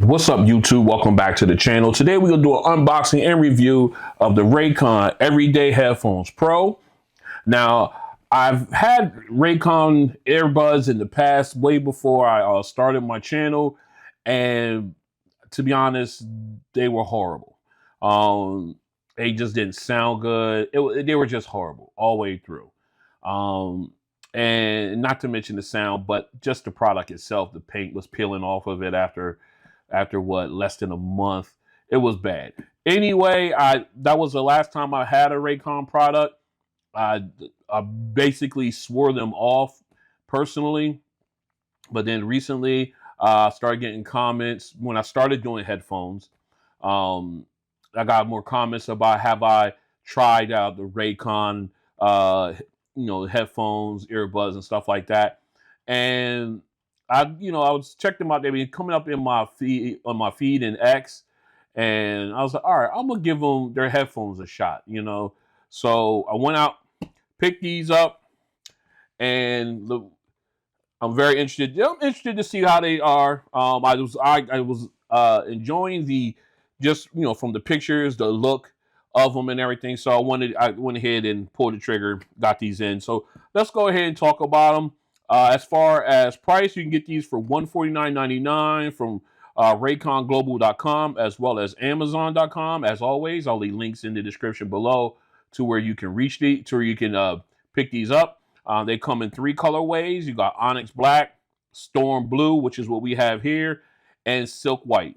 What's up, YouTube? Welcome back to the channel. Today we're gonna do an unboxing and review of the Raycon Everyday Headphones Pro. Now, I've had Raycon earbuds in the past, way before I started my channel, and to be honest, they were horrible. They just didn't sound good. They were just horrible all the way through. And not to mention the sound, but just the product itself. The paint was peeling off of it after what, less than a month. It was bad. Anyway, that was the last time I had a Raycon product. I basically swore them off personally, but then recently I started getting comments when I started doing headphones. I got more comments about, have I tried out the Raycon headphones, earbuds, and stuff like that. And I was checking them out. They've been coming up in my feed, in X, and I was like, all right, I'm gonna give them their headphones a shot. So I went out, picked these up, and I'm very interested. I'm interested to see how they are. I was enjoying the from the pictures, the look of them and everything. So I went ahead and pulled the trigger, got these in. So let's go ahead and talk about them. As far as price, you can get these for $149.99 from RayconGlobal.com as well as Amazon.com. As always, I'll leave links in the description below to where you can pick these up. They come in 3 colorways. You got Onyx Black, Storm Blue, which is what we have here, and Silk White.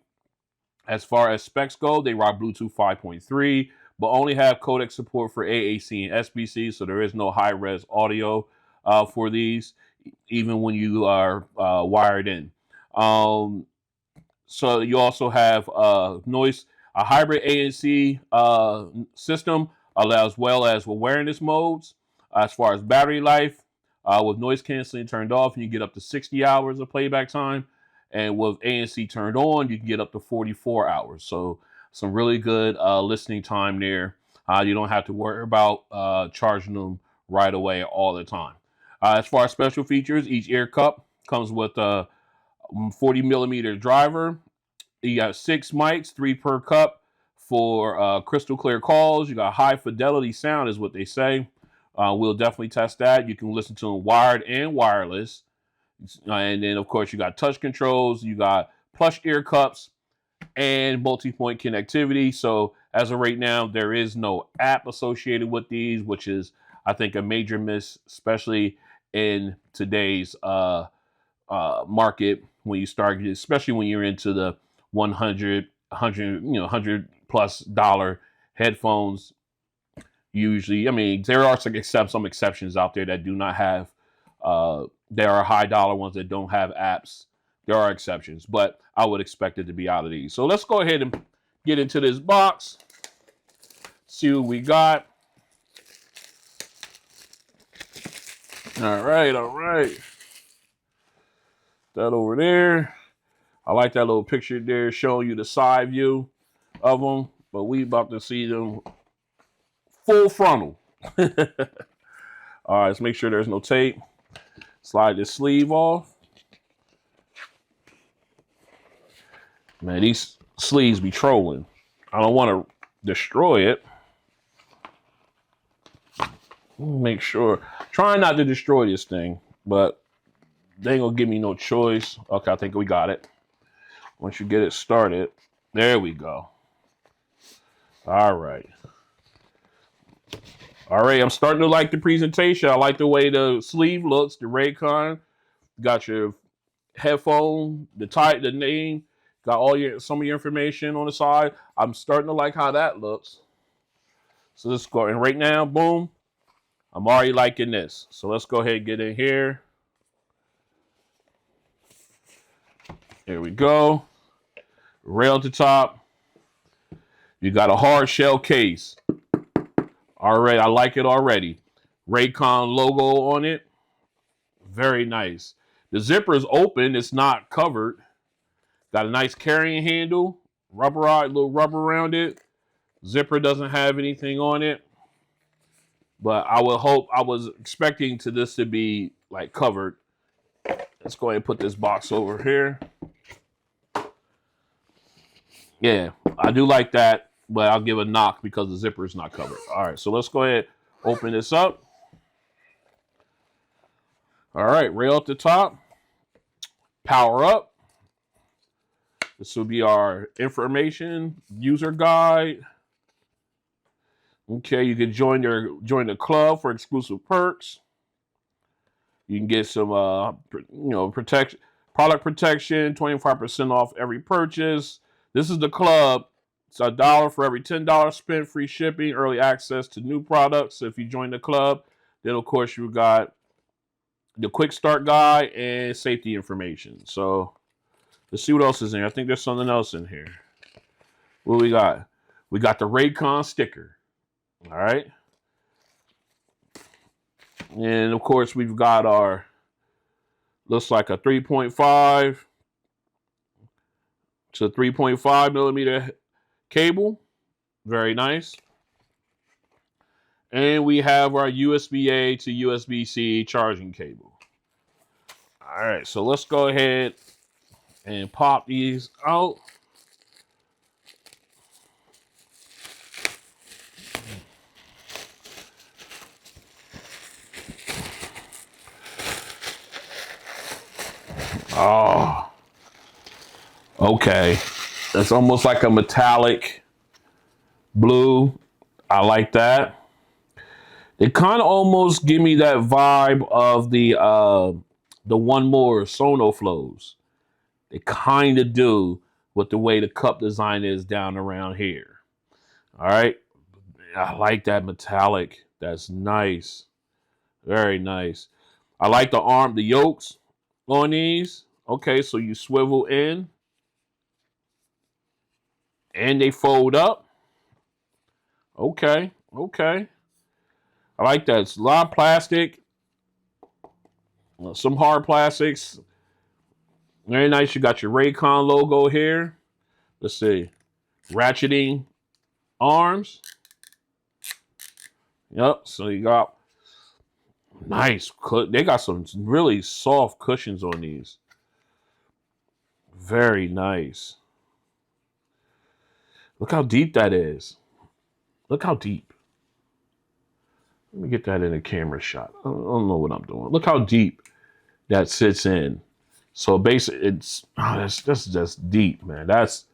As far as specs go, they rock Bluetooth 5.3, but only have codec support for AAC and SBC, so there is no high-res audio for these, even when you are wired in. So you also have a hybrid ANC system, as well as awareness modes. As far as battery life, with noise canceling turned off, you can get up to 60 hours of playback time. And with ANC turned on, you can get up to 44 hours. So some really good listening time there. You don't have to worry about charging them right away all the time. As far as special features, each ear cup comes with a 40mm driver. You got 6 mics, 3 per cup for crystal clear calls. You got high fidelity sound is what they say. We'll definitely test that. You can listen to them wired and wireless. And then, of course, you got touch controls. You got plush ear cups and multi-point connectivity. So as of right now, there is no app associated with these, which is, I think, a major miss, especially in today's market, when you start, especially when you're into the $100 plus dollar headphones. Usually, I mean, there are some exceptions out there that do not have. There are high dollar ones that don't have apps. There are exceptions, but I would expect it to be out of these. So let's go ahead and get into this box. See what we got. All right. That over there. I like that little picture there showing you the side view of them, but we about to see them full frontal. All right, let's make sure there's no tape. Slide this sleeve off. Man, these sleeves be trolling. I don't want to destroy it. Make sure. Trying not to destroy this thing, but they ain't gonna give me no choice. Okay, I think we got it. Once you get it started, there we go. All right. All right, I'm starting to like the presentation. I like the way the sleeve looks, the Raycon. Got your headphone, the name, got some of your information on the side. I'm starting to like how that looks. So let's go. And right now, boom, I'm already liking this. So let's go ahead and get in here. There we go. Rail at the top. You got a hard shell case. All right, I like it already. Raycon logo on it. Very nice. The zipper is open. It's not covered. Got a nice carrying handle. Little rubber around it. Zipper doesn't have anything on it. But I was expecting this to be like covered. Let's go ahead and put this box over here. Yeah, I do like that, but I'll give a knock because the zipper is not covered. All right, so let's go ahead, open this up. All right, right off the top, power up. This will be our information user guide. Okay, you can join the club for exclusive perks. You can get some protection, product protection, 25% off every purchase. This is the club. It's $1 for every $10 spent, free shipping, early access to new products. So if you join the club, then of course you got the quick start guide and safety information. So let's see what else is in here. I think there's something else in here. What we got? We got the Raycon sticker. All right. And of course, we've got our, looks like a 3.5 to 3.5 millimeter cable. Very nice. And we have our USB-A to USB-C charging cable. All right, so let's go ahead and pop these out. Oh, okay. It's almost like a metallic blue. I like that. They kind of almost give me that vibe of the One More Sono flows. They kind of do with the way the cup design is down around here. All right. I like that metallic. That's nice. Very nice. I like the yokes on these. Okay, so you swivel in and they fold up. Okay, okay. I like that. It's a lot of plastic, some hard plastics. Very nice. You got your Raycon logo here. Let's see. Ratcheting arms. Yep. So you got nice. They got some really soft cushions on these. Very nice. Look how deep that is. Look how deep. Let me get that in a camera shot. I don't know what I'm doing. Look how deep that sits in. So basically, that's just deep, man. That's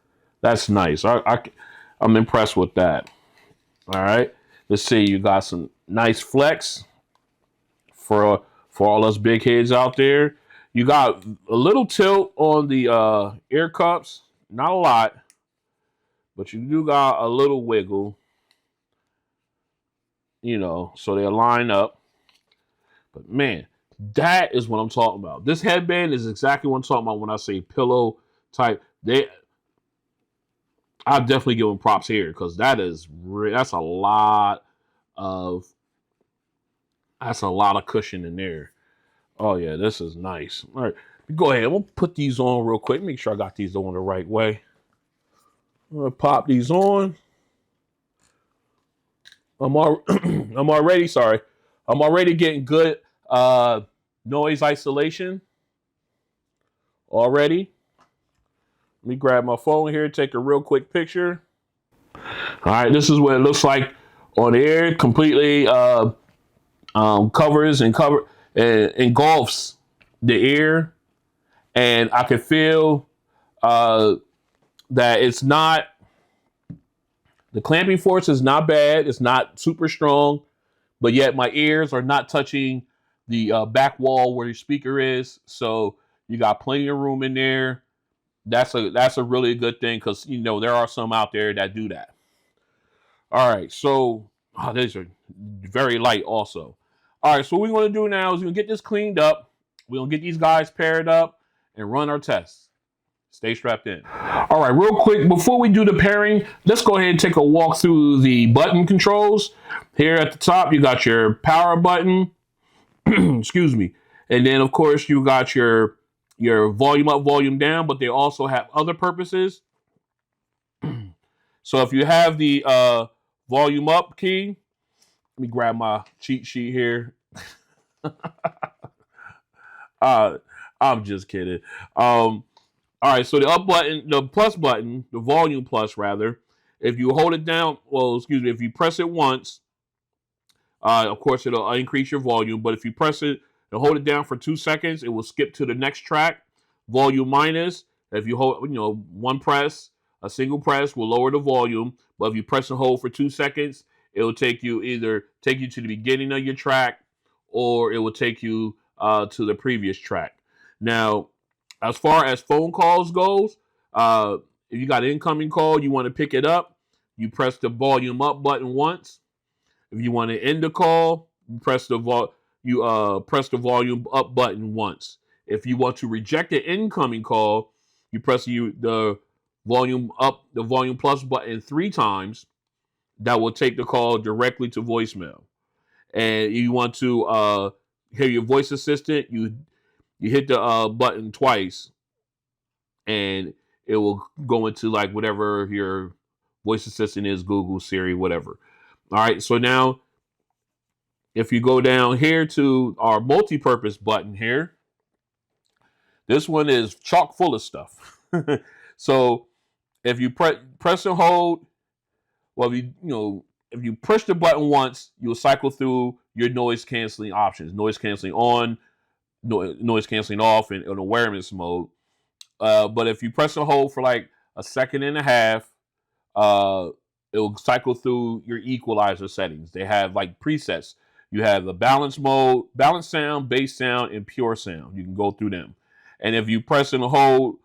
nice. I'm impressed with that. All right. Let's see. You got some nice flex for all us big heads out there. You got a little tilt on the ear cups. Not a lot, but you do got a little wiggle. So they line up. But man, that is what I'm talking about. This headband is exactly what I'm talking about when I say pillow type. I definitely give them props here because that's a lot of cushion in there. Oh yeah, this is nice. All right, go ahead. We'll put these on real quick. Make sure I got these on the right way. I'm gonna pop these on. I'm already getting good noise isolation already. Let me grab my phone here, take a real quick picture. All right, this is what it looks like on the air. Completely covers and engulfs the ear, and I can feel that it's not, the clamping force is not bad. It's not super strong, but yet my ears are not touching the back wall where your speaker is. So you got plenty of room in there. That's a really good thing because there are some out there that do that. All right, so these are very light also. All right, so what we're going to do now is we're going to get this cleaned up. We're going to get these guys paired up and run our tests. Stay strapped in. All right, real quick, before we do the pairing, let's go ahead and take a walk through the button controls. Here at the top, you got your power button. Excuse me. And then, of course, you got your volume up, volume down, but they also have other purposes. So if you have the volume up key, let me grab my cheat sheet here. I'm just kidding. All right, so the up button, the plus button, the volume plus rather, if you hold it down, well, excuse me, if you press it once, of course it'll increase your volume. But if you press it and hold it down for 2 seconds, it will skip to the next track. Volume minus. If you hold, one press, a single press will lower the volume. But if you press and hold for 2 seconds, it will either take you to the beginning of your track, or it will take you to the previous track. Now, as far as phone calls goes, if you got an incoming call, you want to pick it up, you press the volume up button once. If you want to end the call, you press the volume up button once. If you want to reject an incoming call, you press the volume up, the volume plus button 3 times. That will take the call directly to voicemail. And you want to hear your voice assistant, you hit the button twice, and it will go into like whatever your voice assistant is, Google, Siri, whatever. All right, so now if you go down here to our multi-purpose button here, this one is chock full of stuff. So if you press and hold, well, if you push the button once, you'll cycle through your noise canceling options: noise canceling on, noise canceling off, and awareness mode. But if you press and hold for like a second and a half, it will cycle through your equalizer settings. They have like presets. You have the balance mode, balance sound, bass sound, and pure sound. You can go through them. And if you press and hold,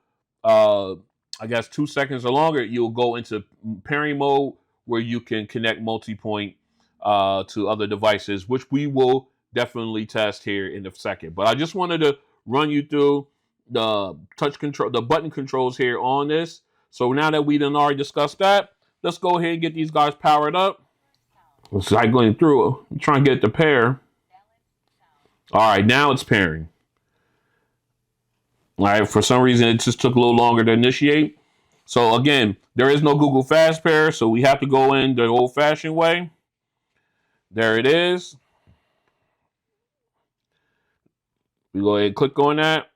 I guess 2 seconds or longer, you'll go into pairing mode, where you can connect Multipoint to other devices, which we will definitely test here in a second. But I just wanted to run you through the touch control, the button controls here on this. So now that we done already discussed that, let's go ahead and get these guys powered up. It's like going through. I'm trying to get it to pair. All right, now it's pairing. All right, for some reason it just took a little longer to initiate. So again, there is no Google Fast Pair, so we have to go in the old-fashioned way. There it is. We go ahead and click on that.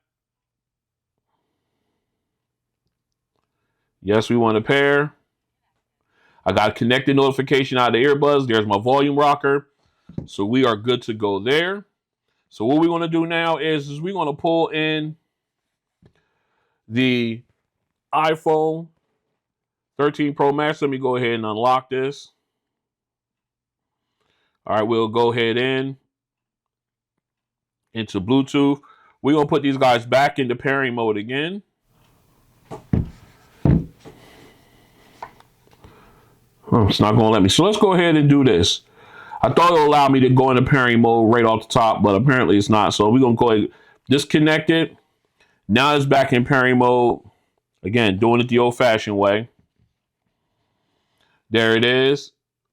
Yes, we want to pair. I got a connected notification out of the earbuds. There's my volume rocker. So we are good to go there. So what we want to do now is we want to pull in the iPhone 13 Pro Max. Let me go ahead and unlock this. All right, we'll go ahead into Bluetooth. We're going to put these guys back into pairing mode again. It's not going to let me. So let's go ahead and do this. I thought it would allow me to go into pairing mode right off the top, but apparently it's not. So we're going to go ahead and disconnect it. Now it's back in pairing mode. Again, doing it the old-fashioned way. There it is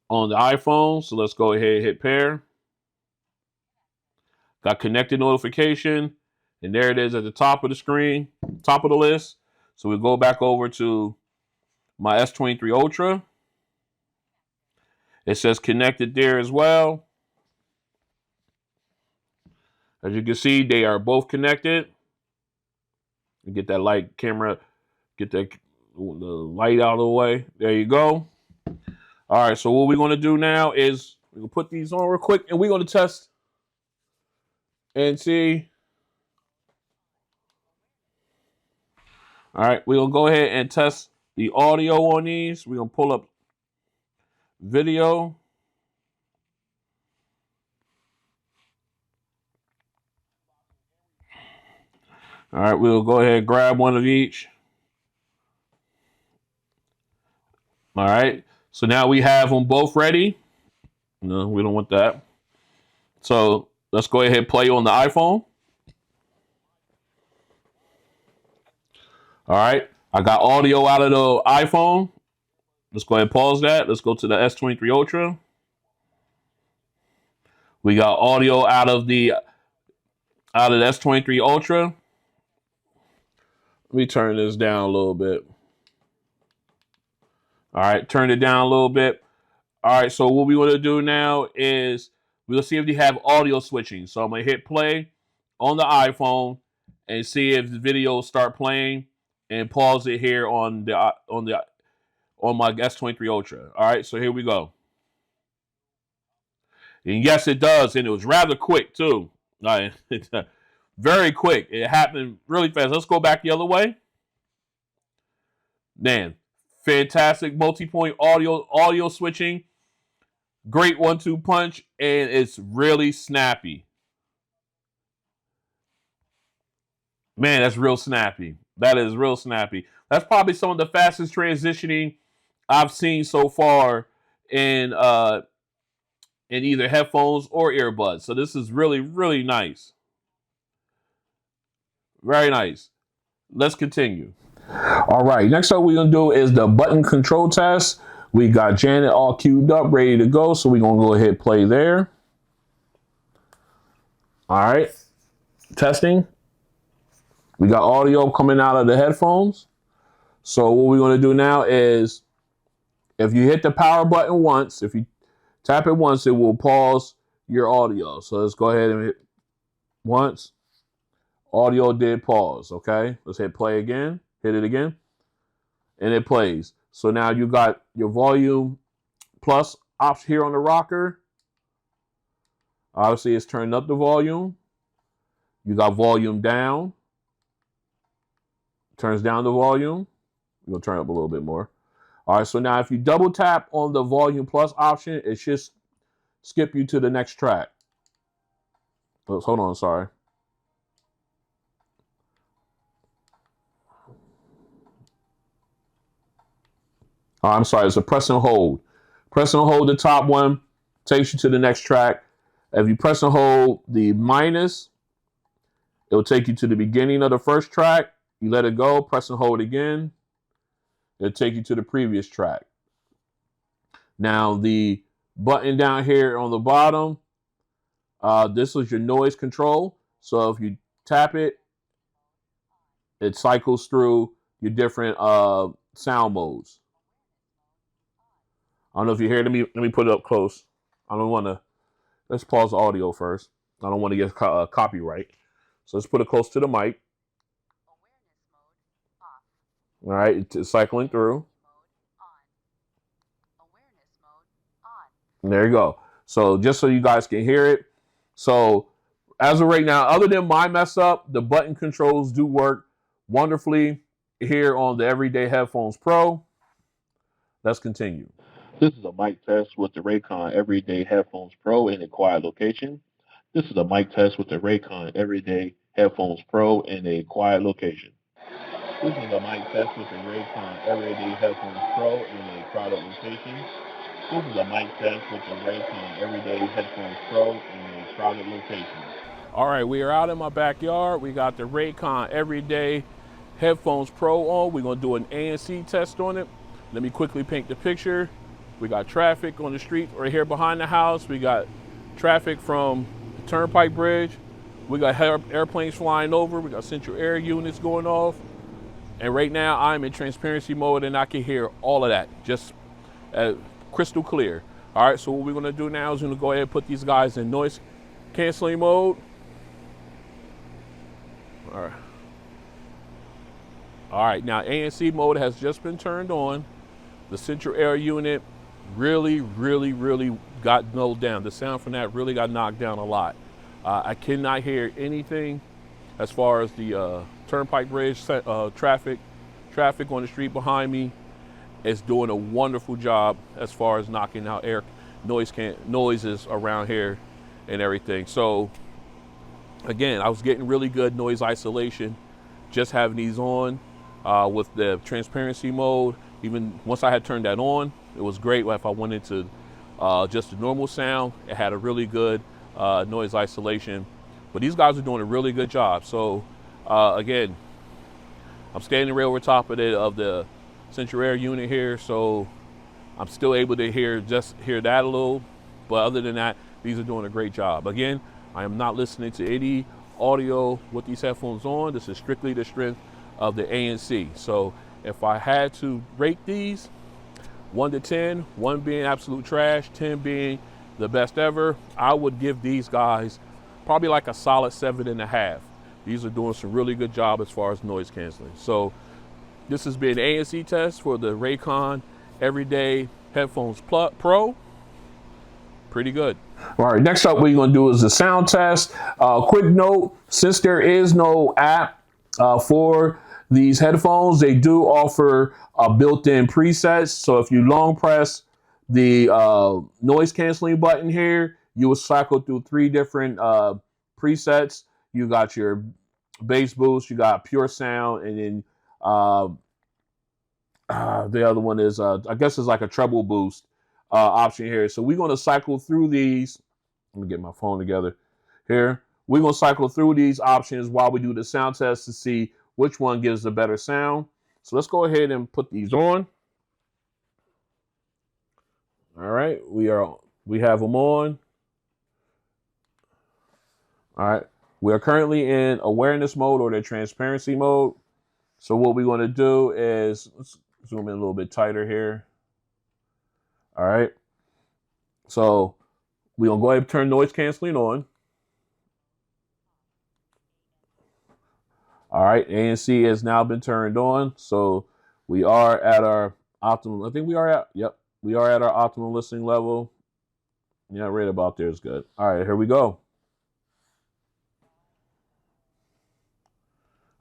on the iPhone. So let's go ahead and hit pair. Got connected notification. And there it is at the top of the screen, top of the list. So we go back over to my S23 Ultra. It says connected there as well. As you can see, they are both connected. Get that light camera, get the light out of the way. There you go. All right, so what we're going to do now is we're going to put these on real quick, and we're going to test and see. All right, we're going to go ahead and test the audio on these. We're going to pull up video. All right, we'll go ahead and grab one of each. All right, so now we have them both ready. No, we don't want that. So let's go ahead and play on the iPhone. All right, I got audio out of the iPhone. Let's go ahead and pause that. Let's go to the S23 Ultra. We got audio out of the S23 Ultra. Let me turn this down a little bit. All right, turn it down a little bit. All right, so what we want to do now is we'll see if they have audio switching. So I'm going to hit play on the iPhone and see if the video start playing. and pause it here on my S23 Ultra. All right, so here we go. And yes, it does, and it was rather quick too. It's very quick. It happened really fast. Let's go back the other way. Man, fantastic multi-point audio switching. Great 1-2 punch, and it's really snappy. Man, that's real snappy. That is real snappy. That's probably some of the fastest transitioning I've seen so far in either headphones or earbuds. So this is really, really nice. Very nice. Let's continue. All right, next up we're going to do is the button control test. We got Janet all queued up, ready to go. So we're going to go ahead and play there. All right, testing. We got audio coming out of the headphones. So what we're going to do now is, if you hit the power button once, if you tap it once, it will pause your audio. So let's go ahead and hit once. Audio did pause, okay? Let's hit play again. Hit it again. And it plays. So now you got your volume plus option here on the rocker. Obviously, it's turning up the volume. You got volume down. Turns down the volume. We're going to turn up a little bit more. All right, so now if you double tap on the volume plus option, it should skip you to the next track. Oops, hold on, sorry. Oh, I'm sorry, it's a press and hold. Press and hold the top one, takes you to the next track. If you press and hold the minus, it'll take you to the beginning of the first track. You let it go, press and hold again. It'll take you to the previous track. Now the button down here on the bottom, this is your noise control. So if you tap it, it cycles through your different sound modes. I don't know if you hear it. Let me put it up close. I don't want to. Let's pause the audio first. I don't want to get copyright. So let's put it close to the mic. All right, it's cycling through. And there you go. So just so you guys can hear it. So as of right now, other than my mess up, the button controls do work wonderfully here on the Everyday Headphones Pro. Let's continue. This is a mic test with the Raycon Everyday Headphones Pro in a quiet location. This is a mic test with the Raycon Everyday Headphones Pro in a quiet location. This is a mic test with the Raycon Everyday Headphones Pro in a crowded location. This is a mic test with the Raycon Everyday Headphones Pro in a crowded location. All right, we are out in my backyard. We got the Raycon Everyday Headphones Pro on. We're going to do an ANC test on it. Let me quickly paint the picture. We got traffic on the street right here behind the house. We got traffic from the Turnpike Bridge. We got airplanes flying over. We got central air units going off. And right now I'm in transparency mode and I can hear all of that, just crystal clear. All right, so what we're gonna do now is we're gonna go ahead and put these guys in noise canceling mode. All right, now ANC mode has just been turned on. The central air unit really got nulled down. The sound from that really got knocked down a lot. I cannot hear anything as far as the Turnpike Bridge traffic on the street behind me. Is doing a wonderful job as far as knocking out noises around here and everything. So again, I was getting really good noise isolation just having these on with the transparency mode. Even once I had turned that on, it was great. If I went into just the normal sound, it had a really good noise isolation. But these guys are doing a really good job. So again, I'm standing right over top of the central air unit here, so I'm still able to hear that a little. But other than that, these are doing a great job. Again, I am not listening to any audio with these headphones on. This is strictly the strength of the ANC. So if I had to rate these 1 to 10, 1 being absolute trash, 10 being the best ever, I would give these guys probably like a solid 7.5. These are doing some really good job as far as noise canceling. So This has been ANC Test for the Raycon Everyday Headphones Pro. Pretty good. All right, next up, what we're going to do is the sound test. Quick note, since there is no app for these headphones, they do offer built-in presets. So if you long press the noise canceling button here, you will cycle through 3 different presets. You got your bass boost, you got pure sound, and then the other one is, I guess it's like a treble boost option here. So we're going to cycle through these. Let me get my phone together here. We're going to cycle through these options while we do the sound test to see which one gives the better sound. So let's go ahead and put these on. All right, we have them on. All right, we are currently in awareness mode or the transparency mode. So what we're going to do is, let's zoom in a little bit tighter here. All right, so we're going to go ahead and turn noise canceling on. All right, ANC has now been turned on. So we are at our optimal, I think we are at, yep, we are at our optimal listening level. Yeah, right about there is good. All right, here we go.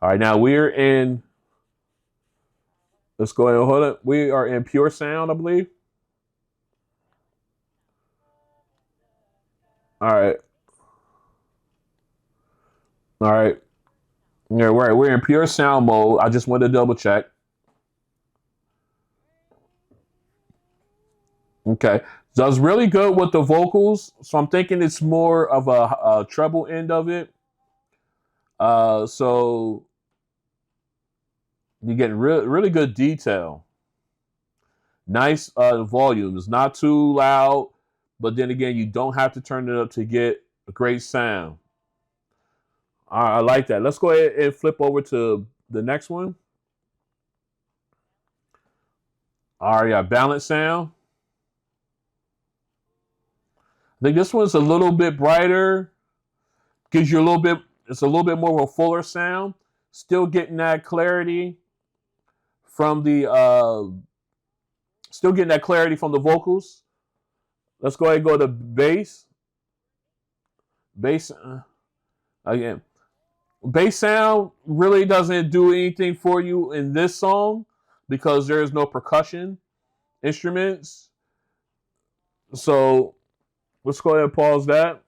All right, now we're in, let's go ahead and hold it. We are in pure sound, I believe. All right. All right. Yeah, right. We're in pure sound mode. I just wanted to double check. Okay. Does really good with the vocals. So I'm thinking it's more of a treble end of it. So you get really good detail. Nice volume. It's not too loud, but then again, you don't have to turn it up to get a great sound. I like that. Let's go ahead and flip over to the next one. All right, yeah, balance sound. I think this one's a little bit brighter. Gives you a little bit, it's a little bit more of a fuller sound. Still getting that clarity from the vocals. Let's go ahead and go to bass. Bass again. Bass sound really doesn't do anything for you in this song because there is no percussion instruments. So let's go ahead and pause that.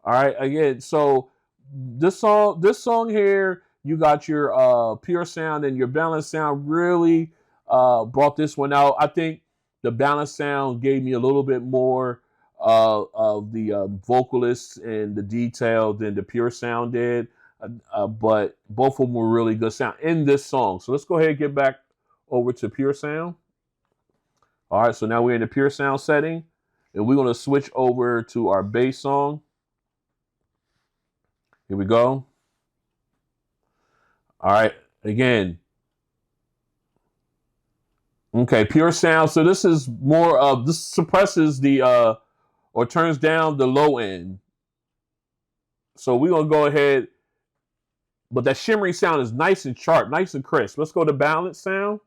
All right, again, so this song here, you got your pure sound and your balanced sound really brought this one out. I think the balanced sound gave me a little bit more of the vocalists and the detail than the pure sound did. But both of them were really good sound in this song. So let's go ahead and get back over to pure sound. All right, so now we're in the pure sound setting, and we're going to switch over to our bass song. Here we go. All right, again. Okay, pure sound. So this is more of, this suppresses the, or turns down the low end. So we're going to go ahead, but that shimmery sound is nice and sharp, nice and crisp. Let's go to balance sound.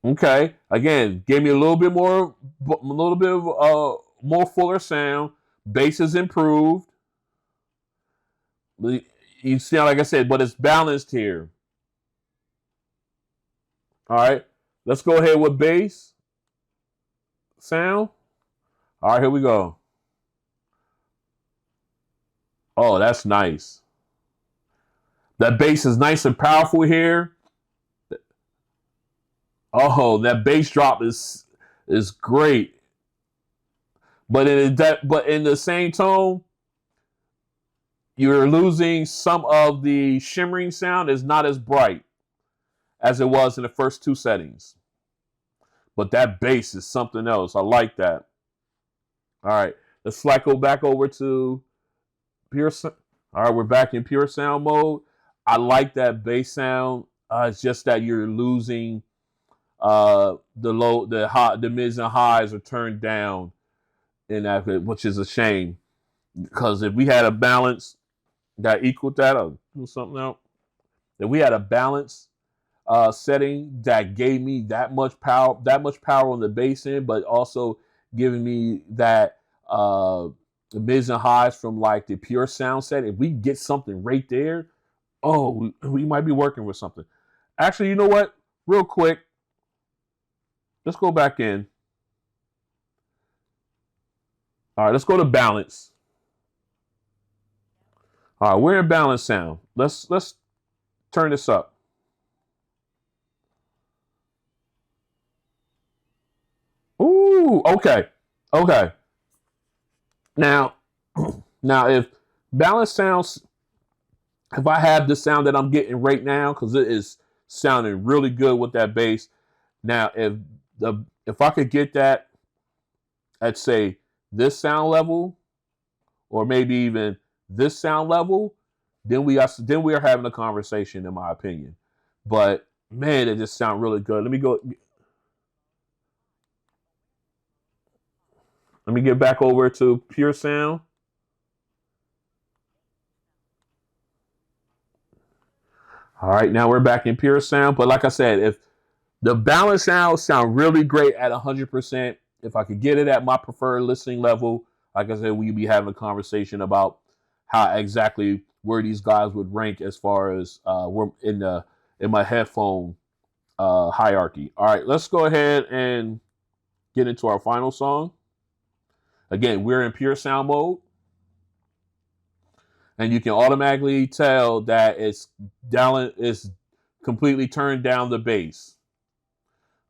Okay, again, gave me a little bit of more fuller sound. Bass is improved. You see, like I said, but it's balanced here. All right, let's go ahead with bass sound. All right, here we go. Oh, that's nice. That bass is nice and powerful here. Oh, that bass drop is great. But in the same tone, you're losing some of the shimmering sound. Is not as bright as it was in the first 2 settings. But that bass is something else. I like that. All right, let's cycle back over to pure sound. All right, we're back in pure sound mode. I like that bass sound. It's just that you're losing the mids and highs are turned down in that, which is a shame. Because if we had a balance, that equaled that. I'll do something out. If we had a balance setting that gave me that much power on the bass end, but also giving me that mids and highs from like the pure sound set. If we get something right there, oh, we might be working with something. Actually, you know what? Real quick, let's go back in. All right, let's go to balance. All right, we're in balance sound. Let's turn this up. Ooh, okay, okay. Now, now if balance sounds, if I have the sound that I'm getting right now, because it is sounding really good with that bass. Now, if I could get that at say this sound level, or maybe even this sound level, then we are having a conversation, in my opinion. But man, it just sounds really good. Let me go. Let me get back over to pure sound. All right, now we're back in pure sound. But like I said, if the balance sound really great at 100%, if I could get it at my preferred listening level, like I said, we'd be having a conversation about how exactly where these guys would rank as far as we're in my headphone hierarchy. All right, let's go ahead and get into our final song. Again, we're in pure sound mode, and you can automatically tell that it's completely turned down the bass.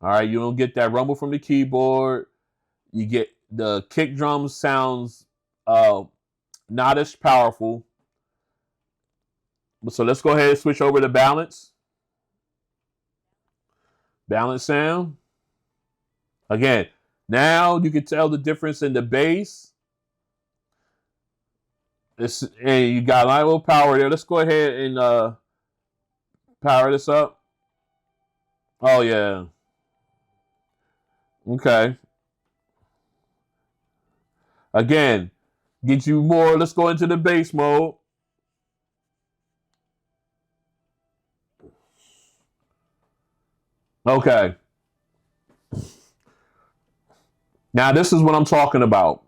All right, you don't get that rumble from the keyboard. You get the kick drum sounds not as powerful. So let's go ahead and switch over to balance. Balance sound. Again, now you can tell the difference in the bass. And you got a lot of power there. Let's go ahead and power this up. Oh yeah. Okay. Again, get you more. Let's go into the bass mode. Okay. Now this is what I'm talking about.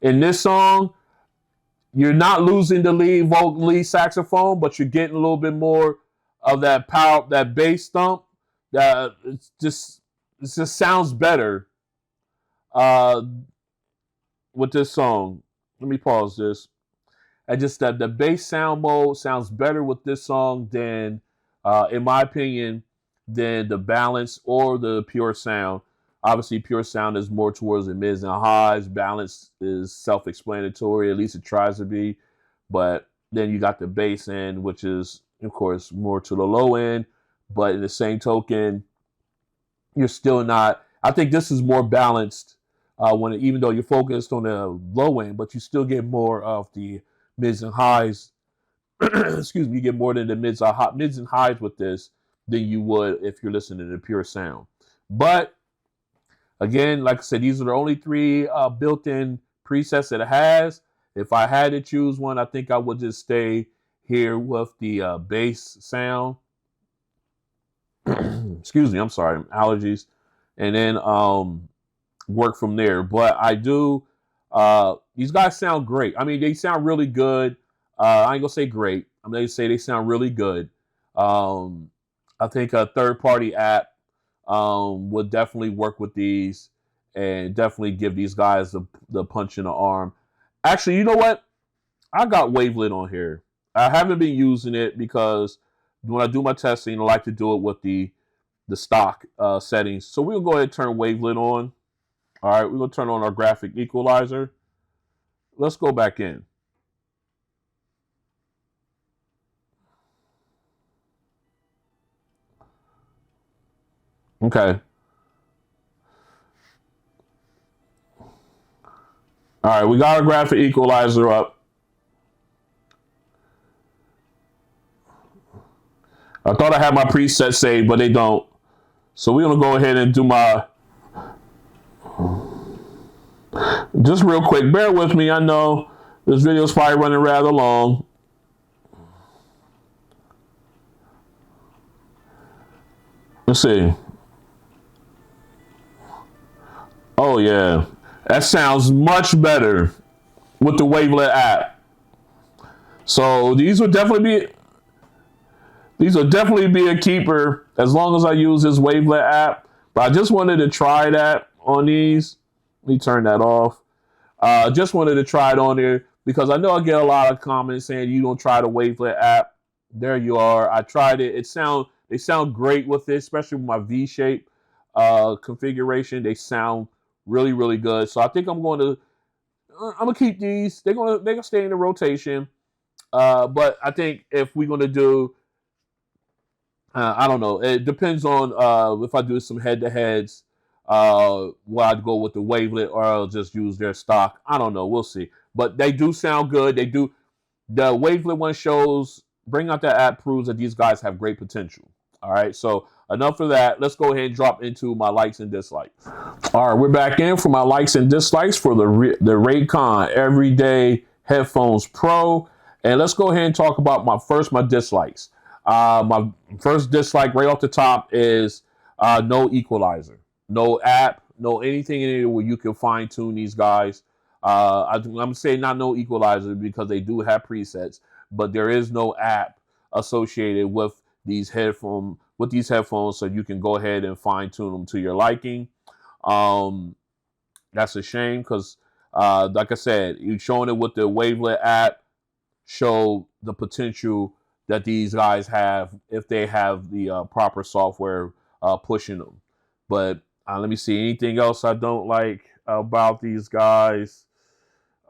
In this song, you're not losing the lead saxophone, but you're getting a little bit more of that power, that bass thump. That it just sounds better uh, with this song. Let me pause this. I just that the bass sound mode sounds better with this song than, in my opinion, than the balance or the pure sound. Obviously, pure sound is more towards the mids and highs. Balance is self-explanatory, at least it tries to be. But then you got the bass end, which is, of course, more to the low end. But in the same token, you're still not. I think this is more balanced when even though you're focused on the low end, but you still get more of the mids and highs. Excuse me, you get more than the mids and highs with this than you would if you're listening to pure sound. But again, like I said, these are the only three built-in presets that it has. If I had to choose one, I think I would just stay here with the bass sound. Excuse me, I'm sorry, allergies, and then work from there. But I do. These guys sound great. I mean, they sound really good. I ain't gonna say great. I'm gonna say they sound really good. I think a third-party app would definitely work with these and definitely give these guys the punch in the arm. Actually, you know what? I got Wavelet on here. I haven't been using it because when I do my testing, I like to do it with the stock settings. So we'll go ahead and turn Wavelet on. All right, we're going to turn on our graphic equalizer. Let's go back in. Okay. All right, we got our graphic equalizer up. I thought I had my preset saved, but they don't. So we're going to go ahead and do my... Just real quick, bear with me. I know This video is probably running rather long. Let's see. Oh yeah, that sounds much better with the Wavelet app. So these will definitely be a keeper as long as I use this Wavelet app. But I just wanted to try that on these. Let me turn that off. Just wanted to try it on there because I know I get a lot of comments saying you don't try the Wavelet app. There you are. I tried it. They sound great with it, especially with my V shape configuration. They sound really really good. So I think I'm gonna keep these. They're gonna stay in the rotation. But I think if we're gonna do I don't know. It depends on if I do some head-to-heads. Will I go with the Wavelet or I'll just use their stock? I don't know. We'll see. But they do sound good. They do. The Wavelet one shows. Bring out that app proves that these guys have great potential. All right. So enough of that. Let's go ahead and drop into my likes and dislikes. All right, we're back in for my likes and dislikes for the Raycon Everyday Headphones Pro, and let's go ahead and talk about my dislikes. My first dislike right off the top is no equalizer, no app, no anything in it where you can fine tune these guys. I'm saying not no equalizer because they do have presets, but there is no app associated with these headphones, so you can go ahead and fine tune them to your liking. Um, that's a shame because, like I said, you showing it with the Wavelet app show the potential that these guys have if they have the proper software pushing them. But let me see anything else I don't like about these guys.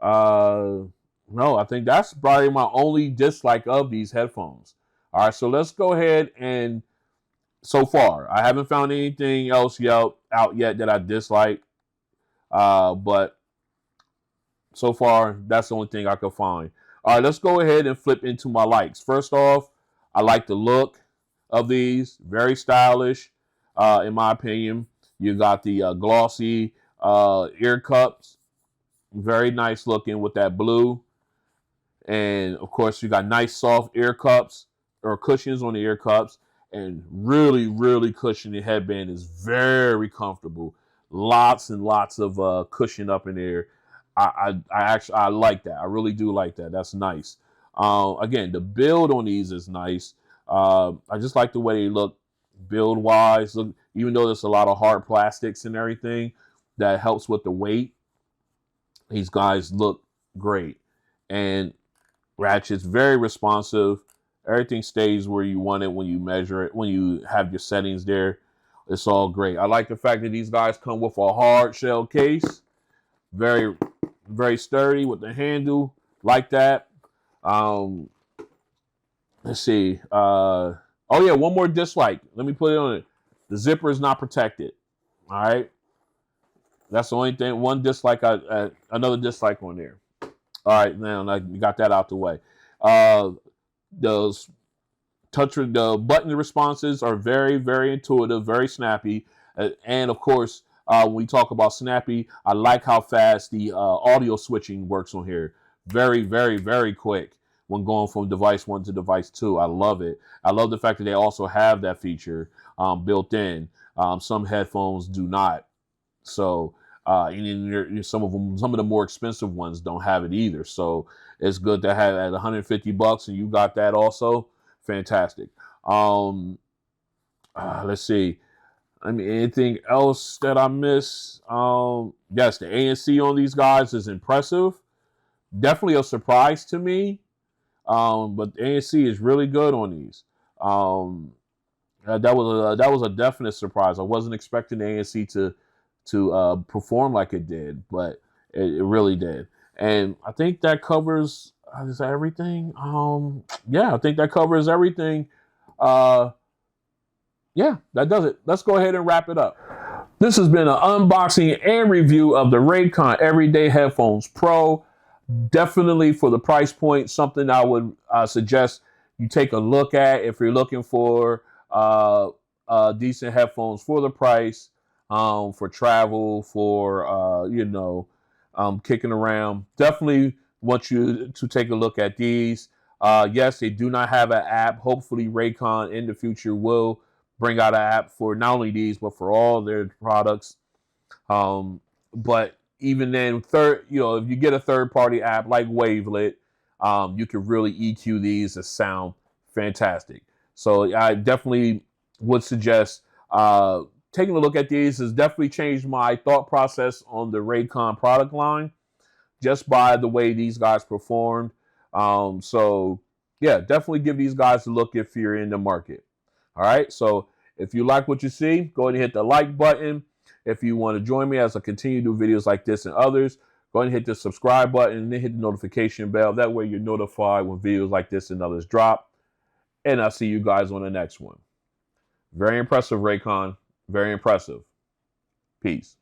No, I think that's probably my only dislike of these headphones. All right, so let's go ahead and so far I haven't found anything else out yet that I dislike. But so far, that's the only thing I could find. All right, let's go ahead and flip into my likes. First off, I like the look of these. Very stylish, in my opinion. You got the glossy ear cups. Very nice looking with that blue. And of course, you got nice soft ear cups or cushions on the ear cups. And really, really cushiony headband is very comfortable. Lots and lots of cushion up in there. I like that. I really do like that. That's nice. Again, the build on these is nice. I just like the way they look build wise. Look, even though there's a lot of hard plastics and everything, that helps with the weight. These guys look great. And Ratchet's very responsive. Everything stays where you want it when you measure it, when you have your settings there. It's all great. I like the fact that these guys come with a hard shell case. Very, very sturdy with the handle like that. Let's see. Oh yeah, one more dislike. Let me put it on it. The zipper is not protected. All right. That's the only thing. One dislike. Another dislike on there. All right, now you got that out the way. Those the button responses are very, very intuitive, very snappy, and of course, when we talk about snappy, I like how fast the audio switching works on here. Very, very, very quick when going from device one to device two. I love it. I love the fact that they also have that feature built in. Some headphones do not. So some of the more expensive ones don't have it either. So it's good to have at $150 and you got that also. Fantastic. Let's see. I mean, anything else that I miss? Yes, the ANC on these guys is impressive. Definitely a surprise to me. But the ANC is really good on these. That was a definite surprise. I wasn't expecting the ANC to perform like it did, but it really did. And I think that covers is that everything. Yeah, I think that covers everything. Yeah, that does it. Let's go ahead and wrap it up. This has been an unboxing and review of the Raycon Everyday Headphones Pro. Definitely for the price point, something I would suggest you take a look at if you're looking for decent headphones for the price, for travel, for kicking around. Definitely want you to take a look at these. Yes, they do not have an app. Hopefully, Raycon in the future will bring out an app for not only these but for all their products. But even then, if you get a third-party app like Wavelet, you can really EQ these to sound fantastic. So I definitely would suggest taking a look at these. Has definitely changed my thought process on the Raycon product line just by the way these guys performed. So yeah, definitely give these guys a look if you're in the market. All right. So if you like what you see, go ahead and hit the like button. If you want to join me as I continue to do videos like this and others, go ahead and hit the subscribe button and then hit the notification bell. That way you're notified when videos like this and others drop. And I'll see you guys on the next one. Very impressive, Raycon. Very impressive. Peace.